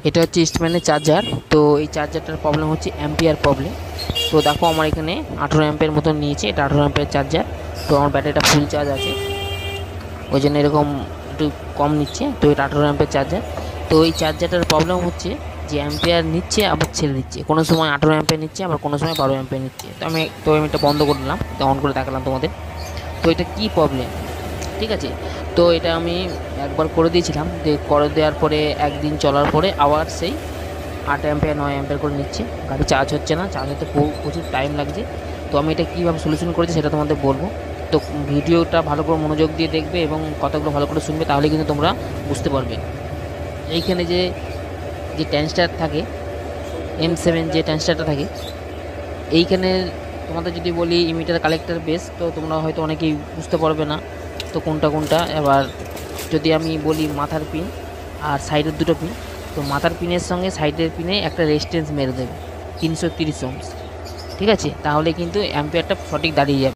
এটা হচ্ছে ইস্টম্যানের চার্জার। তো এই চার্জারটার প্রবলেম হচ্ছে অ্যাম্পিয়ার প্রবলেম। তো দেখো আমার এখানে 18 অ্যাম্পিয়ার মতন নিয়েছে, এটা 18 অ্যাম্পিয়ার চার্জার। তো আমার ব্যাটারিটা ফুল চার্জ আছে, ওই জন্য এরকম একটু কম নিচ্ছে। তো এটা 18 অ্যাম্পিয়ার চার্জার। তো এই চার্জারটার প্রবলেম হচ্ছে যে অ্যাম্পিয়ার নিচ্ছে আবার ছেড়ে দিচ্ছে, কোনো সময় 18 অ্যাম্পিয়ার নিচ্ছে আবার কোনো সময় 12 অ্যাম্পিয়ার নিচ্ছে। তো আমি এটা বন্ধ করে দিলাম, এটা অন করে দেখালাম তোমাদের। তো এটা কী প্রবলেম, ঠিক আছে। তো এটা আমি একবার করে দিয়েছিলাম, করে দেওয়ার পরে একদিন চলার পরে আবার সেই 8 অ্যাম্পিয়ার 9 অ্যাম্পিয়ার করে নিচ্ছে। গাড়ি চার্জ হচ্ছে না, চার্জ হতে প্রচুর টাইম লাগছে। তো আমি এটা কীভাবে সলিউশন করেছি সেটা তোমাদের বলবো। তো ভিডিওটা ভালো করে মনোযোগ দিয়ে দেখবে এবং কথাগুলো ভালো করে শুনবে, তাহলে কিন্তু তোমরা বুঝতে পারবে। এইখানে যে যে ট্রান্সটার থাকে, M7 যে ট্রান্সটারটা থাকে, এইখানে তোমাদের যদি বলি ইমিটার কালেক্টর বেস, তো তোমরা হয়তো অনেকেই বুঝতে পারবে না তো কোনটা কোনটা। এবার যদি আমি বলি মাথার পিন আর সাইডের দুটো পিন, তো মাথার পিনের সঙ্গে সাইডের পিনে একটা রেজিস্ট্যান্স মেরে দেবে 330 ওহমস, ঠিক আছে। তাহলে কিন্তু অ্যাম্পিয়ারটা সঠিক দাঁড়িয়ে যাবে।